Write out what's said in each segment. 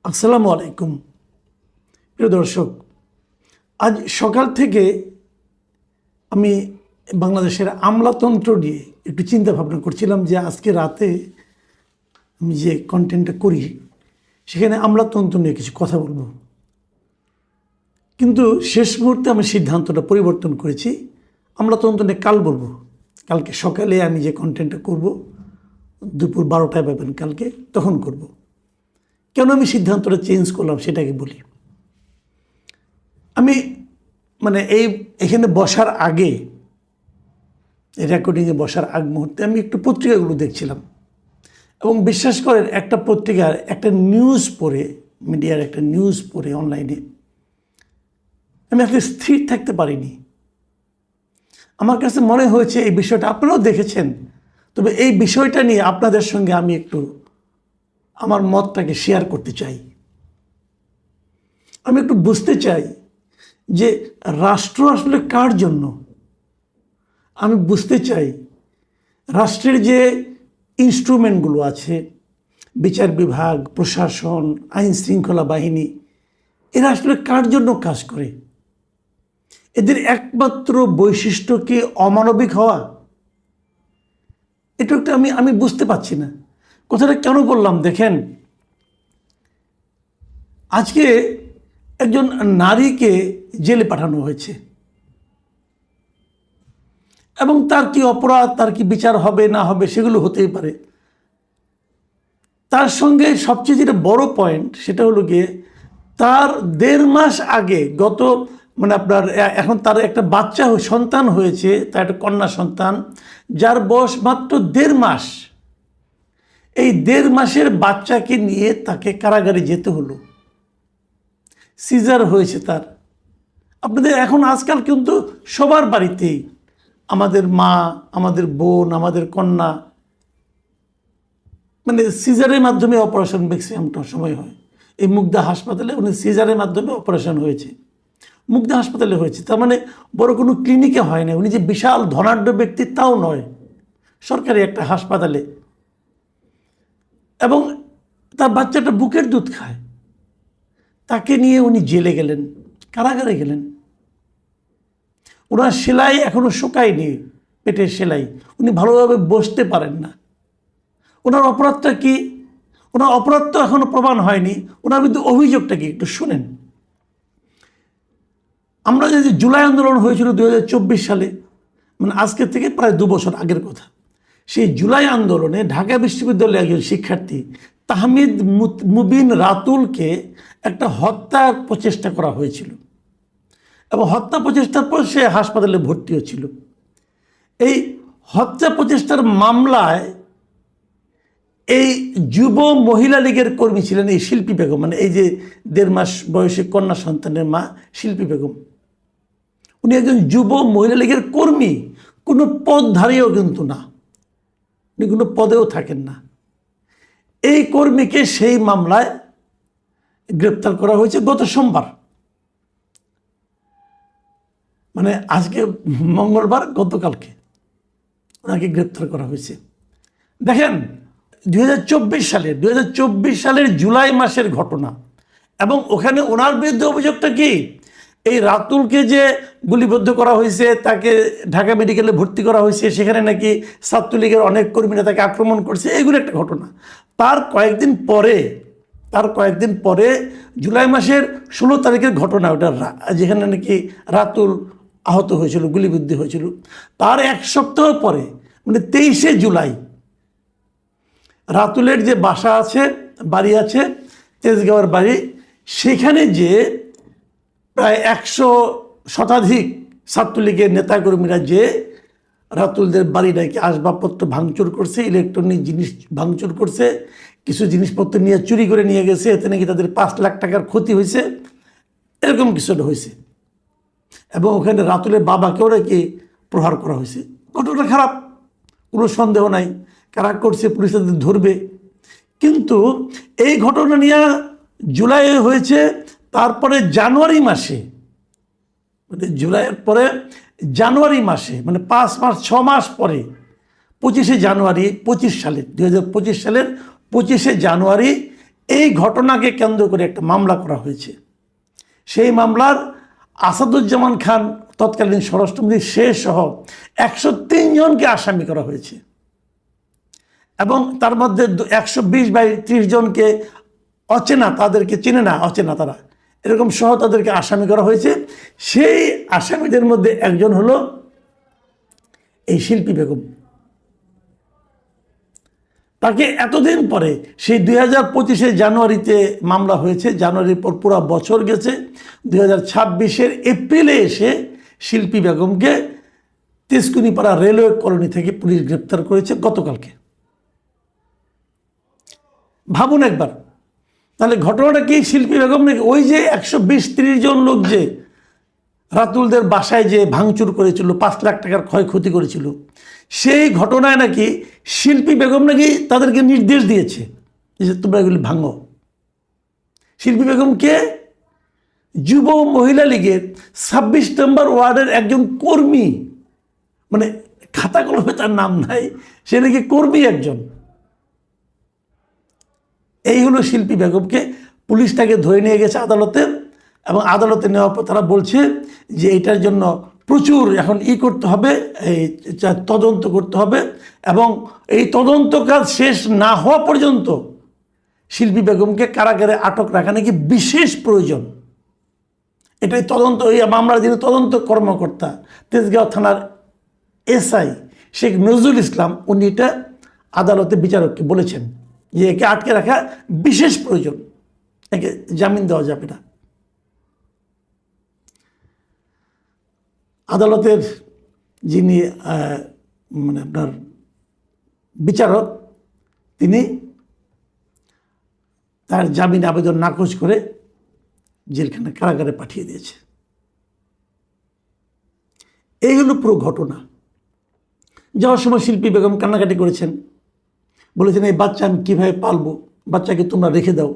আসসালামু আলাইকুম প্রিয় দর্শক। আজ সকাল থেকে আমি বাংলাদেশের আমলাতন্ত্র নিয়ে একটু চিন্তা ভাবনা করছিলাম যে আজকে রাতে আমি যে কন্টেন্টটা করি সেখানে আমলাতন্ত্র নিয়ে কিছু কথা বলবো, কিন্তু শেষ মুহূর্তে আমি সিদ্ধান্তটা পরিবর্তন করেছি। আমলাতন্ত্র নিয়ে কাল বলবো, কালকে সকালে আমি যে কন্টেন্টটা করব দুপুর 12টায় পাবেন কালকে, তখন করব। কেন আমি সিদ্ধান্তটা চেঞ্জ করলাম সেটাকে বলি। আমি এখানে বসার আগে, রেকর্ডিংয়ে বসার আগ মুহূর্তে আমি একটু পত্রিকাগুলো দেখছিলাম এবং বিশ্বাস করেন একটা পত্রিকার একটা নিউজ পড়ে, মিডিয়ার একটা নিউজ পড়ে অনলাইনে আমি আসলে স্থির থাকতে পারিনি। আমার কাছে মনে হয়েছে এই বিষয়টা আপনারাও দেখেছেন, তবে এই বিষয়টা নিয়ে আপনাদের সঙ্গে আমি একটু আমার মতটাকে শেয়ার করতে চাই। আমি একটু বুঝতে চাই যে রাষ্ট্র আসলে কার জন্য। আমি বুঝতে চাই রাষ্ট্রের যে ইনস্ট্রুমেন্টগুলো আছে, বিচার বিভাগ, প্রশাসন, আইন শৃঙ্খলা বাহিনী, এরা আসলে কার জন্য কাজ করে। এদের একমাত্র বৈশিষ্ট্য কি অমানবিক হওয়া? এটা একটা আমি বুঝতে পারছি না। কথাটা কেন বললাম দেখেন, আজকে একজন নারীকে জেলে পাঠানো হয়েছে এবং তার কি অপরাধ, তার কি বিচার হবে না হবে সেগুলো হতেই পারে। তার সঙ্গে সবচেয়ে যেটা বড় পয়েন্ট সেটা হলো গিয়ে তার 1.5 মাস আগে এখন তার একটা বাচ্চা সন্তান হয়েছে, তার একটা কন্যা সন্তান যার বয়স মাত্র 1.5 মাস। এই 1.5 মাসের বাচ্চাকে নিয়ে তাকে কারাগারে যেতে হলো। সিজার হয়েছে তার। আপনাদের এখন আজকাল কিন্তু সবার বাড়িতেই আমাদের মা, আমাদের বোন, আমাদের কন্যা সিজারের মাধ্যমে অপারেশন ম্যাক্সিমামটা সময় হয়। এই মুগদা হাসপাতালে উনি সিজারের মাধ্যমে অপারেশন হয়েছে, মুগদা হাসপাতালে হয়েছে। তার বড় কোনো ক্লিনিকে হয় না, উনি যে বিশাল ধনাঢ্য ব্যক্তি তাও নয়, সরকারি একটা হাসপাতালে। এবং তার বাচ্চাটা বুকের দুধ খায়, তাকে নিয়ে উনি জেলে গেলেন, কারাগারে গেলেন। ওনার সেলাই এখনো শুকায়নি, পেটের সেলাই, উনি ভালোভাবে বসতে পারেন না। ওনার অপরাধটা কি? ওনার অপরাধ তো এখনো প্রমাণ হয়নি। ওনার কিন্তু অভিযোগটা কি একটু শুনেন। আমরা যে জুলাই আন্দোলন হয়েছিল 2024 সালে, আজকের থেকে প্রায় 2 বছর আগের কথা, সেই জুলাই আন্দোলনে ঢাকা বিশ্ববিদ্যালয়ের একজন শিক্ষার্থী তাহমিদ মুবিন রাতুলকে একটা হত্যার প্রচেষ্টা করা হয়েছিল এবং হত্যা প্রচেষ্টার পর সে হাসপাতালে ভর্তি হয়েছিল। এই হত্যা প্রচেষ্টার মামলায় এই যুব মহিলা লীগের কর্মী ছিলেন এই শিল্পী বেগম, এই যে 1.5 মাস বয়সী কন্যা সন্তানের মা শিল্পী বেগম। উনি একজন যুব মহিলা লীগের কর্মী, কোনো পদধারীও কিন্তু না, উনি কোনো পদেও থাকেন না। এই কর্মীকে সেই মামলায় গ্রেপ্তার করা হয়েছে গত সোমবার, আজকে মঙ্গলবার, গতকালকে ওনাকে গ্রেপ্তার করা হয়েছে। দেখেন 2024 সালের জুলাই মাসের ঘটনা, এবং ওখানে ওনার বিরুদ্ধে অভিযোগটা কি? এই রাতুলকে যে গুলিবদ্ধ করা হয়েছে, তাকে ঢাকা মেডিকেলে ভর্তি করা হয়েছে, সেখানে নাকি ছাত্রলীগের অনেক কর্মীরা তাকে আক্রমণ করছে, এগুলো একটা ঘটনা। তার কয়েকদিন পরে জুলাই মাসের 16 তারিখের ঘটনা, ওটা যেখানে নাকি রাতুল আহত হয়েছিল, গুলিবিদ্ধ হয়েছিল। তার 1 সপ্তাহ পরে 23শে জুলাই রাতুলের যে বাড়ি আছে তেজগাঁওয়ের বাড়ি, সেখানে যে প্রায় 100 শতাধিক ছাত্রলীগের নেতাকর্মীরা যে রাতুলদের বাড়ি নাকি আসবাবপত্র ভাঙচুর করছে, ইলেকট্রনিক জিনিস ভাঙচুর করছে, কিছু জিনিসপত্র নিয়ে চুরি করে নিয়ে গেছে, এতে নাকি তাদের 5 লাখ টাকার ক্ষতি হয়েছে, এরকম কিছুটা হয়েছে। এবং ওখানে রাতুলের বাবাকেও নাকি প্রহার করা হয়েছে। ঘটনা খারাপ, কোনো সন্দেহ নাই, কারা করছে পুলিশ তাদের ধরবে। কিন্তু এই ঘটনা নিয়ে জুলাই হয়েছে, তারপরে জানুয়ারি মাসে, জুলাইয়ের পরে জানুয়ারি মাসে 5 মাস 6 মাস পরে 25শে জানুয়ারি 2025 সালের 25শে জানুয়ারি এই ঘটনাকে কেন্দ্র করে একটা মামলা করা হয়েছে। সেই মামলার আসাদুজ্জামান খান তৎকালীন স্বরাষ্ট্রমন্ত্রী সে সহ 103 জনকে আসামি করা হয়েছে এবং তার মধ্যে 120/30 জনকে অচেনা, তাদেরকে চেনে না, অচেনা তারা, এরকম সহ তাদেরকে আসামি করা হয়েছে। সেই আসামিদের মধ্যে একজন হলো এই শিল্পী বেগম। তাকে এতদিন পরে সেই 2025 জানুয়ারিতে মামলা হয়েছে, জানুয়ারির পর পুরো বছর গেছে, 2026 এপ্রিলে এসে শিল্পী বেগমকে তেজকুনিপাড়া রেলওয়ে কলোনি থেকে পুলিশ গ্রেপ্তার করেছে গতকালকে। ভাবুন একবার, তাহলে ঘটনাটা কি শিল্পী বেগম নাকি ওই যে 120-30 জন লোক যে রাতুলদের বাসায় যে ভাঙচুর করেছিল, 5 লাখ টাকার ক্ষয়ক্ষতি করেছিল, সেই ঘটনায় নাকি শিল্পী বেগম নাকি তাদেরকে নির্দেশ দিয়েছে যে তোমরা এগুলি ভাঙো। শিল্পী বেগমকে যুব মহিলা লীগের 26 নম্বর ওয়ার্ডের একজন কর্মী, মানে খাতা কলমে তার নাম নাই, সে নাকি কর্মী একজন। এই হলো শিল্পী বেগমকে, পুলিশ তাকে ধরে নিয়ে গেছে আদালতে এবং আদালতে নেওয়ার পর তারা বলছে যে এটার জন্য প্রচুর এখন করতে হবে, এই তদন্ত করতে হবে এবং এই তদন্ত কাজ শেষ না হওয়া পর্যন্ত শিল্পী বেগমকে কারাগারে আটক রাখা নাকি বিশেষ প্রয়োজন। এটাই তদন্ত, এই মামলার যিনি তদন্ত কর্মকর্তা তেজগাঁও থানার এসআই শেখ নজরুল ইসলাম, উনি এটা আদালতে বিচারককে বলেছেন যে একে আটকে রাখা বিশেষ প্রয়োজন, একে জামিন দেওয়া যাবে না। আদালতের যিনি মানে আপনার বিচারক, তিনি তার জামিন আবেদন নাকচ করে জেলখানা কারাগারে পাঠিয়ে দিয়েছে। এই হলো পুরো ঘটনা। যাওয়ার সময় শিল্পী বেগম কান্নাকাটি করেছেন, বলেছেন এই বাচ্চা আমি কীভাবে পালবো, বাচ্চাকে তোমরা রেখে দাও।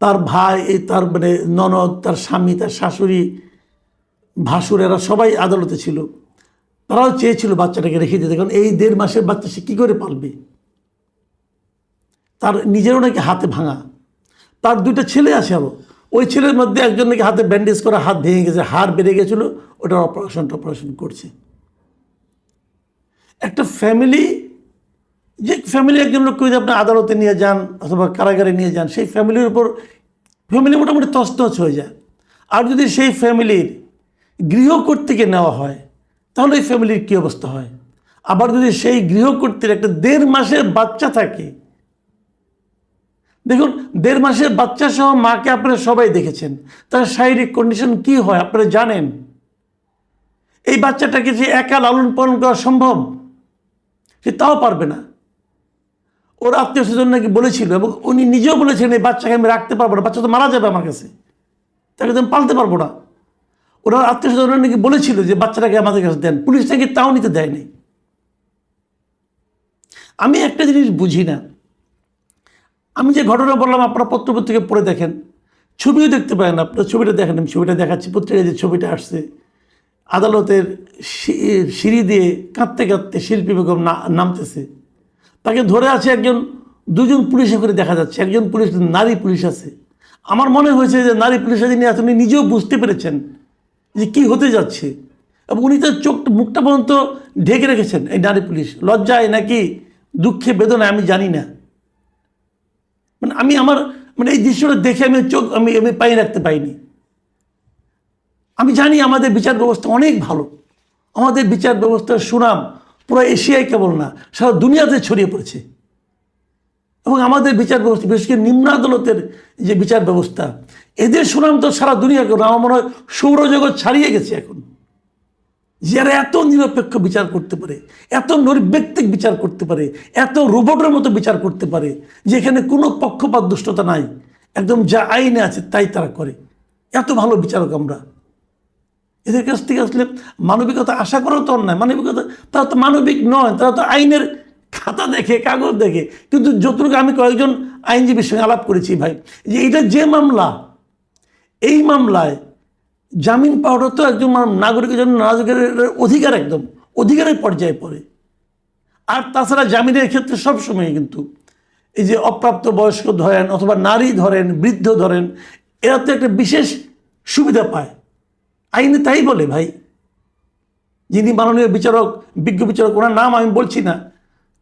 তার ভাই, তার মানে ননদ, তার স্বামী, তার শাশুড়ি, ভাসুর, এরা সবাই আদালতে ছিল, তারাও চেয়েছিল বাচ্চাটাকে রেখে দিতে, কারণ এই 1.5 মাসের বাচ্চা সে কী করে পালবে। তার নিজেরও নাকি হাতে ভাঙা, তার 2টা ছেলে আছে আরও, ওই ছেলের মধ্যে একজন নাকি হাতে ব্যান্ডেজ করা, হাত ভেঙে গেছে, হাড় বেড়ে গেছিলো, ওটার অপারেশন করছে। একটা ফ্যামিলি, যে ফ্যামিলি একজন লোককে যদি আপনি আদালতে নিয়ে যান অথবা কারাগারে নিয়ে যান, সেই ফ্যামিলির উপর ফ্যামিলি মোটামুটি তছনছ হয়ে যায়। আর যদি সেই ফ্যামিলির গৃহকর্ত্রীকে নেওয়া হয় তাহলে এই ফ্যামিলির কী অবস্থা হয়। আবার যদি সেই গৃহকর্ত্রীর একটা 1.5 মাসের বাচ্চা থাকে, দেখুন 1.5 মাসের বাচ্চা সহ মাকে আপনারা সবাই দেখেছেন, তার শারীরিক কন্ডিশন কি হয় আপনারা জানেন। এই বাচ্চাটাকে যে একা লালন পালন করা সম্ভব, সে তাও পারবে না। ওর আত্মীয় স্বজন নাকি বলেছিল এবং উনি নিজেও বলেছেন এই বাচ্চাকে আমি রাখতে পারবো না, বাচ্চা তো মারা যাবে আমার কাছে, তাকে তো আমি পালতে পারবো না। ওরা আত্মীয় স্বজন নাকি বলেছিল যে বাচ্চাটাকে আমাদের কাছে দেন, পুলিশ নাকি তাও নিতে দেয়নি। আমি একটা জিনিস বুঝি না, আমি যে ঘটনা বললাম আপনারা পত্রপত্রিকা পড়ে দেখেন, ছবিও দেখতে পারেন, আপনারা ছবিটা দেখেন, আমি ছবিটা দেখাচ্ছি, পত্রিকায় যে ছবিটা আসছে, আদালতের সিঁড়ি দিয়ে কাঁদতে কাঁদতে শিল্পী বেগম নামতেছে, তাকে ধরে আছে একজন 2জন পুলিশ করে দেখা যাচ্ছে, একজন পুলিশ নারী পুলিশ আছে। আমার মনে হয়েছে যে নারী পুলিশের যিনি আছেন উনি নিজেও বুঝতে পেরেছেন যে কি হতে যাচ্ছে এবং উনি তার মুখটা পর্যন্ত ঢেকে রেখেছেন। এই নারী পুলিশ লজ্জায় নাকি দুঃখে বেদনায় আমি জানি না, মানে আমি আমার মানে এই দৃশ্যটা দেখে আমি পাই রাখতে পাইনি। আমি জানি আমাদের বিচার ব্যবস্থা অনেক ভালো, আমাদের বিচার ব্যবস্থার সুনাম পুরো এশিয়ায় কেবল না সারা দুনিয়াতে ছড়িয়ে পড়েছে এবং আমাদের বিচার ব্যবস্থা, বিশেষ করে নিম্ন আদালতের যে বিচার ব্যবস্থা, এদের সুনাম তো সারা দুনিয়াকে, আমার মনে হয় সৌরজগৎ ছাড়িয়ে গেছে এখন। যারা এত নিরপেক্ষ বিচার করতে পারে, এত নৈর্ব্যক্তিক বিচার করতে পারে, এত রোবটের মতো বিচার করতে পারে, যেখানে কোনো পক্ষপাত দুষ্টতা নাই, একদম যা আইনে আছে তাই তারা করে, এত ভালো বিচারক আমরা। এদের কাছ থেকে আসলে মানবিকতা আশা করাও তো অন্যায়। মানবিকতা, তারা তো মানবিক নয়, তারা তো আইনের খাতা দেখে, কাগজ দেখে। কিন্তু যতটুকু আমি কয়েকজন আইনজীবীর সঙ্গে আলাপ করেছি ভাই, যে এটা যে মামলা, এই মামলায় জামিন পাওয়াটা তো একজন নাগরিকের জন্য নাগরিকের অধিকার, একদম অধিকারের পর্যায়ে পড়ে। আর তাছাড়া জামিনের ক্ষেত্রে সবসময় কিন্তু এই যে অপ্রাপ্ত বয়স্ক ধরেন অথবা নারী ধরেন বৃদ্ধ ধরেন, এরা তো একটা বিশেষ সুবিধা পায়। আইনে তাই বলে ভাই। যিনি মাননীয় বিচারক, বিজ্ঞ বিচারক, ওনার নাম আমি বলছি না,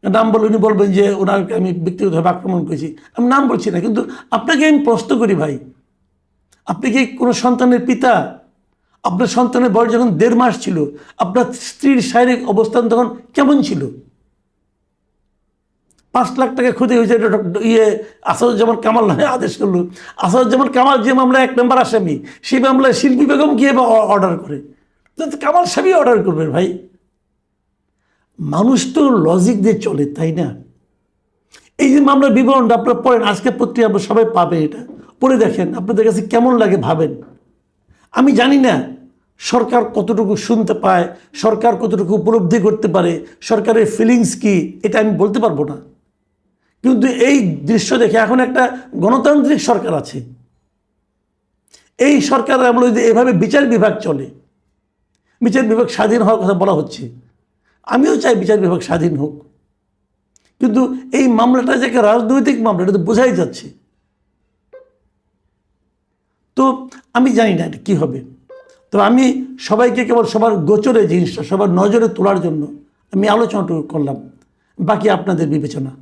নাম বলে উনি বলবেন যে ওনাকে আমি ব্যক্তিগতভাবে আক্রমণ করেছি, আমি নাম বলছি না, কিন্তু আপনাকে আমি প্রশ্ন করি ভাই, আপনি কি কোনো সন্তানের পিতা? আপনার সন্তানের বয়স যখন 1.5 মাস ছিল, আপনার স্ত্রীর শারীরিক অবস্থান তখন কেমন ছিল? 5 লাখ টাকা ক্ষতি হয়েছে, আসাদুজ্জামান কামাল আদেশ করলো। আসাদুজ্জামান কামাল যে মামলায় 1 নম্বর আসামি, সেই মামলায় শিল্পী বেগম গিয়ে অর্ডার করে, কামাল সাহেবই অর্ডার করবেন ভাই? মানুষ তো লজিক দিয়ে চলে, তাই না? এই যে মামলার বিবরণটা আপনারা পড়েন, আজকে পত্রিকা আপনারা সবাই পাবে, এটা পড়ে দেখেন, আপনাদের কাছে কেমন লাগে ভাবেন। আমি জানি না সরকার কতটুকু শুনতে পায়, সরকার কতটুকু উপলব্ধি করতে পারে, সরকারের ফিলিংস কি, এটা আমি বলতে পারবো না। কিন্তু এই দৃশ্য দেখে এখন একটা গণতান্ত্রিক সরকার আছে, এই সরকার আমলে যদি এভাবে বিচার বিভাগ চলে, বিচার বিভাগ স্বাধীন হওয়ার কথা বলা হচ্ছে, আমিও চাই বিচার বিভাগ স্বাধীন হোক, কিন্তু এই মামলাটা যে একটা রাজনৈতিক মামলা, এটা তো বোঝাই যাচ্ছে। তো আমি জানি না এটা কী হবে। তো আমি সবাইকে কেবল সবার গোচরে জিনিসটা সবার নজরে তোলার জন্য আমি আলোচনাটুকু করলাম, বাকি আপনাদের বিবেচনা।